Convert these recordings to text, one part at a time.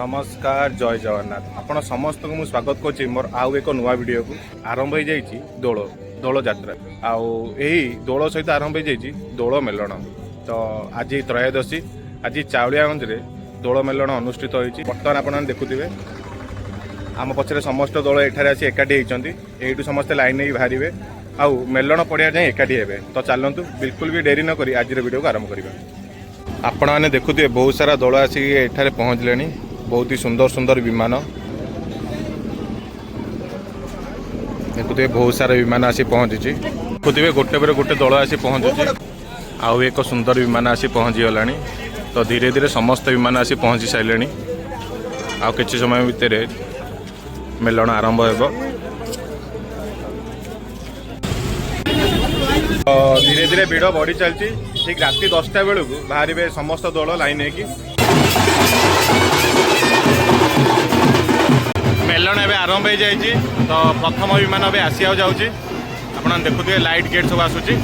नमस्कार जय जगन्नाथ आपण समस्त को स्वागत करछि मोर आउ एक नुआ वीडियो को आरंभ हो जाइछि दोल दोल यात्रा आउ एही दोल सहित आरंभ हो जाइछि दोल मेलन। तो आज त्रयोदशी आज चाउलियागंज रे दोल मेलन अनुष्ठित होइछि। बर्तमान आपण देखुथिबे आम पछरे समस्त दोल एठारे आसी एकाठी होइछन्ती। एइटु समस्त लाइन नै बाहरिबे आउ मेलन पड़िया जाय एकाठी हेबे। तो चलंतु बिल्कुल भी देरी न करी आज वीडियो को आरंभ करिबा। आपण मैंने देखुए बहुत सारा दल आसिक एठारे पहुँचले। बहुत ही सुंदर सुंदर विमान देखुए बहुत सारा विमान आसी पहुँची। देखुए गोटे पर गोटे दल आसी पहुँचुची। आउ एक सुंदर विमान आसी पहुँची गला। तो धीरे धीरे समस्त विमान आसी पहुँची सारे। आउ किछि समय भितर मेलन आरंभ हो। धीरे धीरे भिड़ बढ़ी चलती। ठीक राति 10टा बेलू बाहर समस्त दल लाइन है कि मेलन एवं आरंभ हो जाए। तो प्रथम विमान अभी आसिया जाऊँगी। आप देखुए लाइट गेट सब आसूची।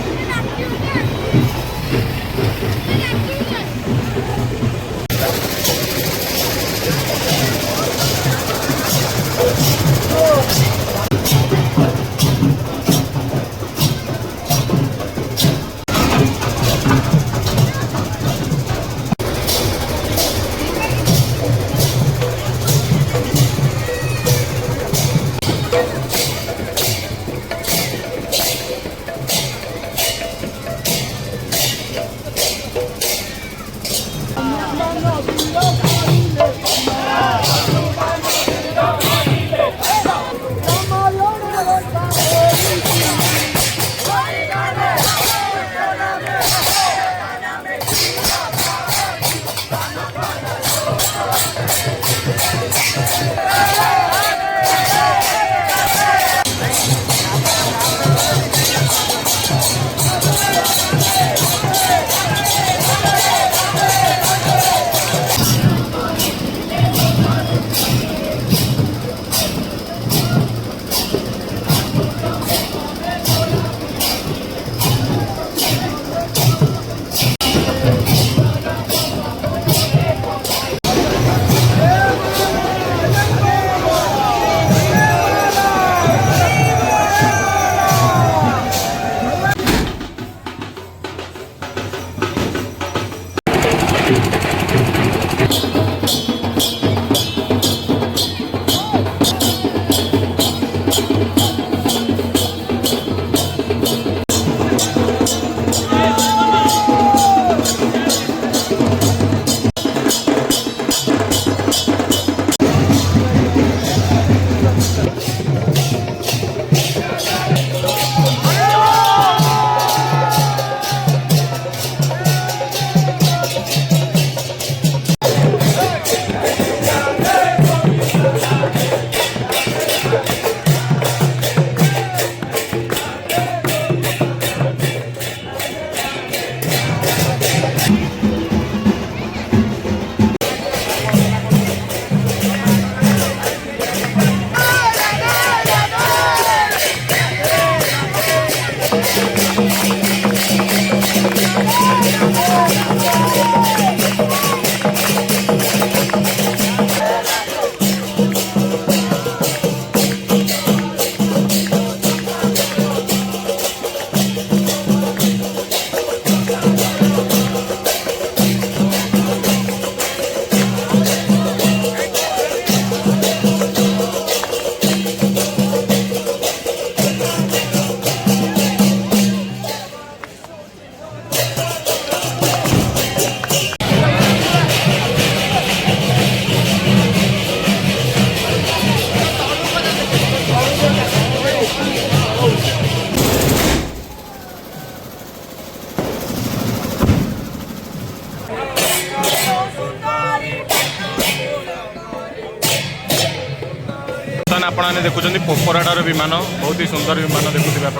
आपने देखुं पोपराडार विमान बहुत ही सुंदर विमान देखुए आप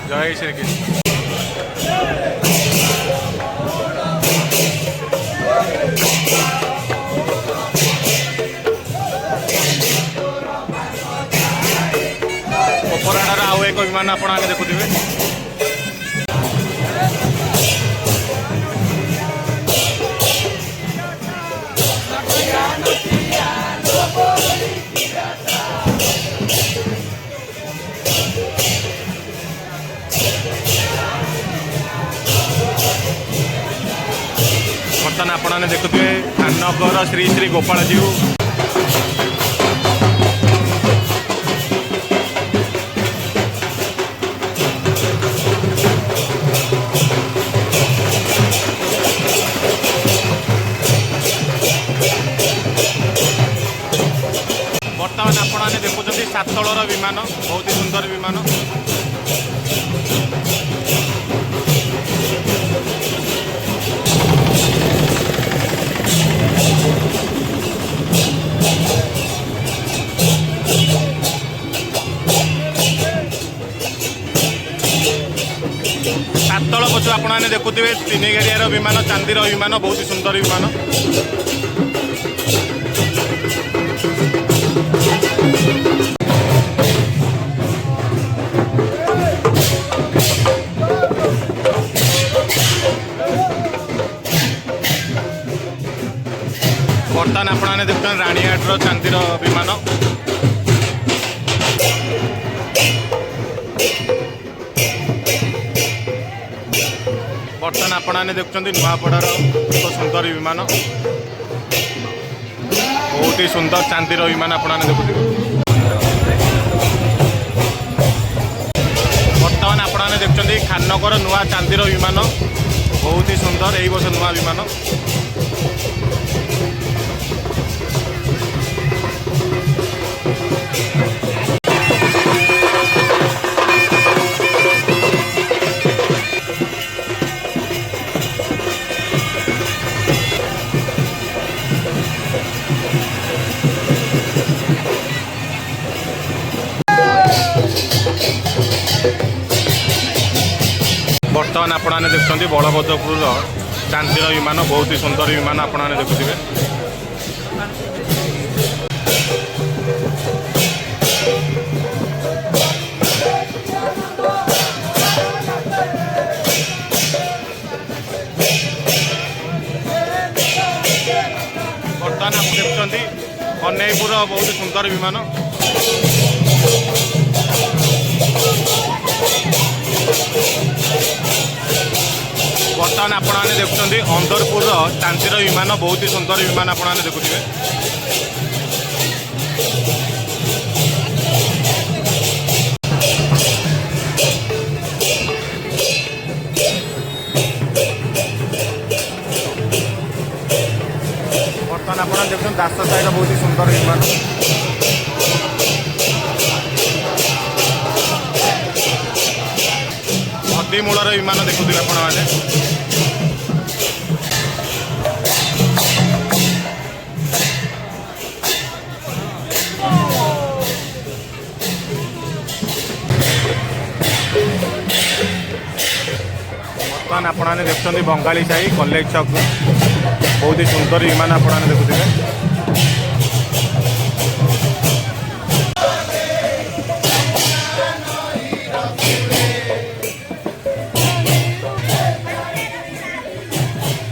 जय श्री कृष्ण। पोपराडार आउ एक विमान आप देखुए। बर्तमान आपने देखुए धानगर श्री श्री गोपाल जीव बर्तमान आपने देखुं सातलर विमान बहुत ही सुंदर विमान सातल पछु आपने देखुए तीन गाड़ियार विमान चांदीर विमान बहुत ही सुंदर विमान बर्तमान आपने देखते रानीहाटर चांदीर विमान बर्तमान आपने देखते नुआपड़ार एक सुंदर विमान बहुत ही सुंदर चांदीर विमान आपने देखुए बर्तमान आपने देखते खाननगर नुआ चांदीर विमान बहुत ही सुंदर यही वर्ष नुआ विमान बर्तमान आपने देखते बलभद्रपुर चांदीर विमान बहुत ही सुंदर विमान आपने देखुए बर्तमान आप देखते कन्हैपुर बहुत सुंदर विमान बर्तमान आपने देखुं अंदरपुर चांदीर विमान बहुत ही सुंदर विमान आपने देखुए बर्तमान आपने देखुं दास साइड बहुत ही सुंदर विमान नदी मूलर विमान देखुए आपने बर्तमान आपने देखते बंगाली साही कॉलेज छक बहुत ही सुंदर विमान आपने देखुए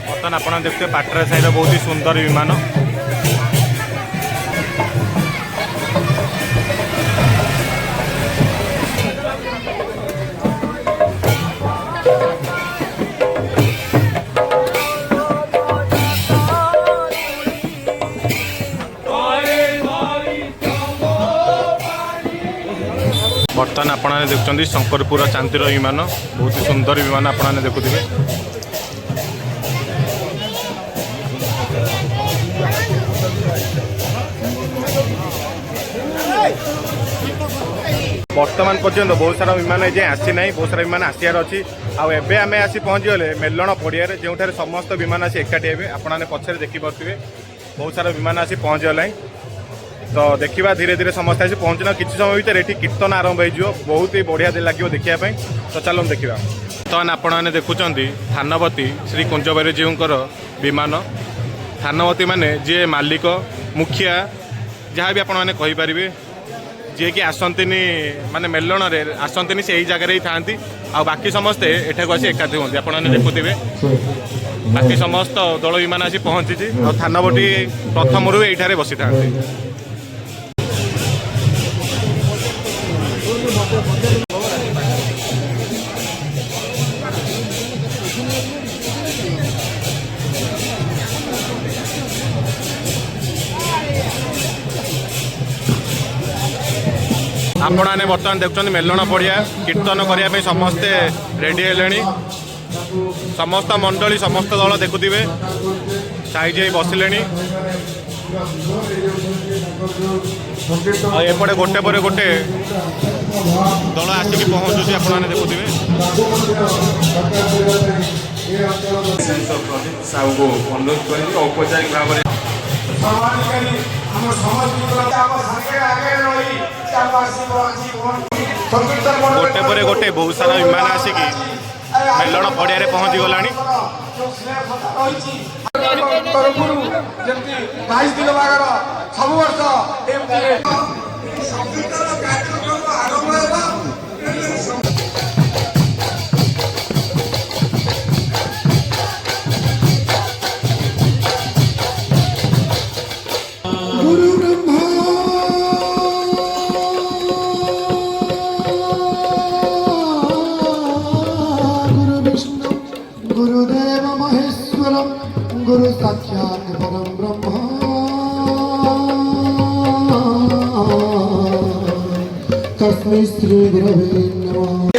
बर्तमान आपने देखते पाटरा साही बहुत ही सुंदर विमान बर्तमान आपने देखते शंकरपुर चांदीर विमान बहुत ही सुंदर विमान आपने देखुए बर्तमान पर्यंत बहुत सारा विमान ये आसी ना बहुत सारा विमान आसार अच्छी आबे आम आसी पहुँचीगले मेलण पड़िया जो समस्त विमान आसी एकाठी हे आपने पछरे देखिपे बहुत सारा विमान आसी पहुँचीगला तो देखा धीरे धीरे समस्त आसी पहुँचना किसी समय भर ये कीर्तन आरंभ हो बहुत ही बढ़िया लगे देखापी तो चलो देखा बर्तमान आपने देखुं थानवती श्री कुंजबैरी जीवर विमान थानवती माने जी मालिक मुखिया जहाँ भी आपने कहींपारे जी कि आसंतिनी माने मेलण आसंतिनी से ही जगह ही था बाकी समस्ते एठाक आसी एकाठी होती आपने देखुवे बाकी समस्त दल विमान आसी पहुँची और थानवटी प्रथम ये बसी था आपने बर्तमान देखुं मेलण पड़िया कीर्तन करने समस्ते रेडी है समस्त मंडली समस्त दल देखुवे साइज बसिले एपटे गोटे पर गोटे दल आसिक पहुँचुची आपने देखुवे साहू अनुरोध कर औपचारिक भाव गोटे पर गोटे बहुत सारा विमान आसिक मेलण पड़िया पहुँची गला सब वर्ष गुरुदेव महेश्वरम गुरु साक्षात् परम ब्रह्म तस्मै श्री गुरवे नमः।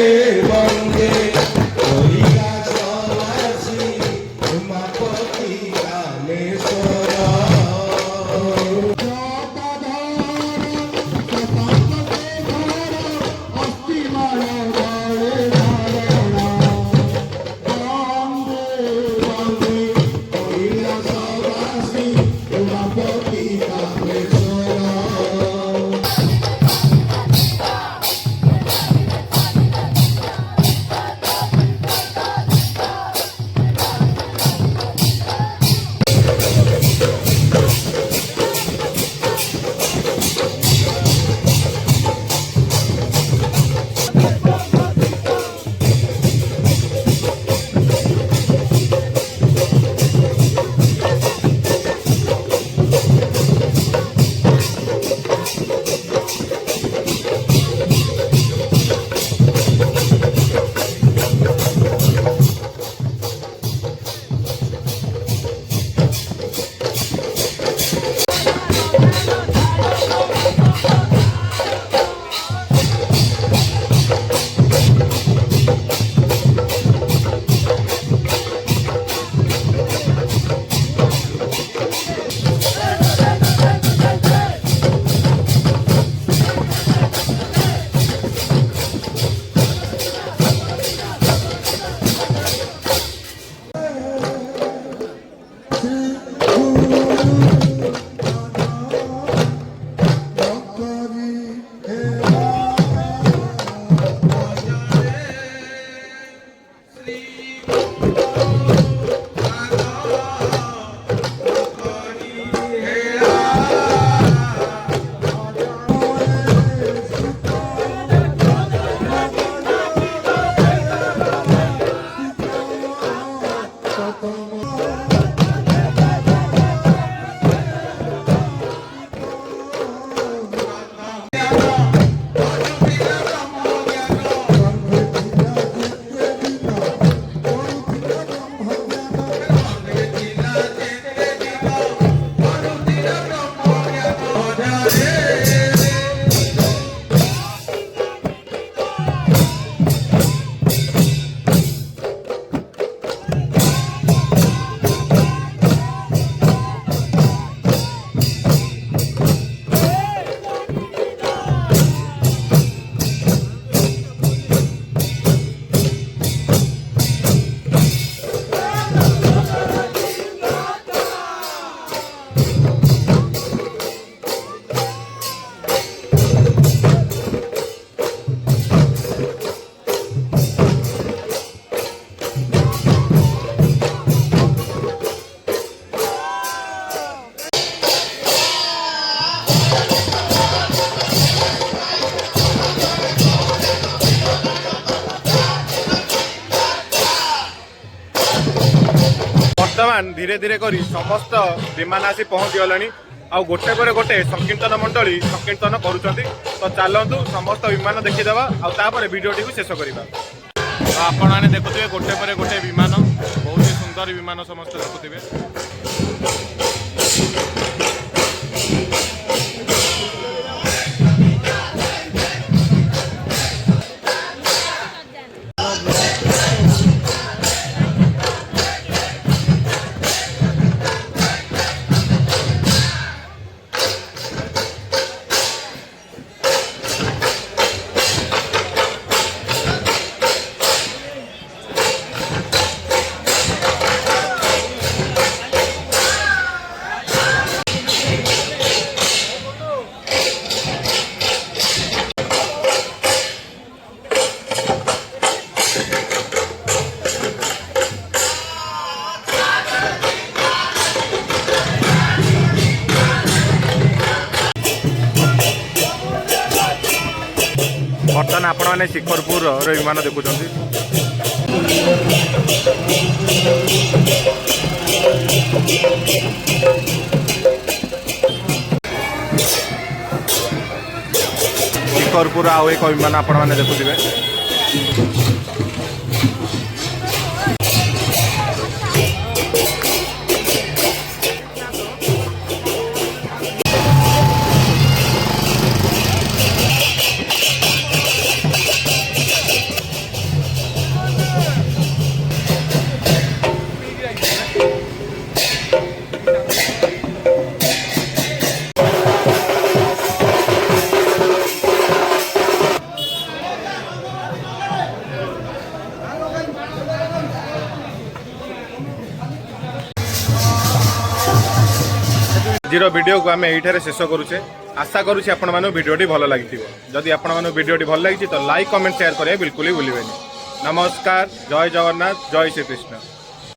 बर्तमान धीरे धीरे करी समस्त विमान आसी पहुँची गलानी आ गोटे पर गोटे संकीर्तन मंडली संकीर्तन करुँच तो चलतु समस्त विमान देखीदेवा आपर भिडटी को शेष करवा। तो आपण मैंने देखुए गोटे पर गोटे विमान बहुत ही सुंदर विमान समस्त देखुए। ବର୍ତ୍ତମାନ ଆପଣମାନେ ଶିଖରପୁରର ବିମାନ ଦେଖୁଛନ୍ତି। ଶିଖରପୁର ଆଉ ଏକ ବିମାନ ଆପଣମାନେ ଦେଖୁଥିବେ। ଆଜିର ଭିଡ଼ିଓକୁ ଆମେ ଏଇଠାରେ ଶେଷ କରୁଛେ। ଆଶା କରୁଛି ଆପଣମାନଙ୍କୁ ଭିଡ଼ିଓଟି ଭଲ ଲାଗିଥିବ। ଯଦି ଆପଣମାନଙ୍କୁ ଭିଡ଼ିଓଟି ଭଲ ଲାଗିଛି ତ ଲାଇକ୍ କମେଣ୍ଟ ସେୟାର କରିବା ବିଲକୁଲ ବି ଭୁଲିବେନି। ନମସ୍କାର, ଜୟ ଜଗନ୍ନାଥ, ଜୟ ଶ୍ରୀକୃଷ୍ଣ।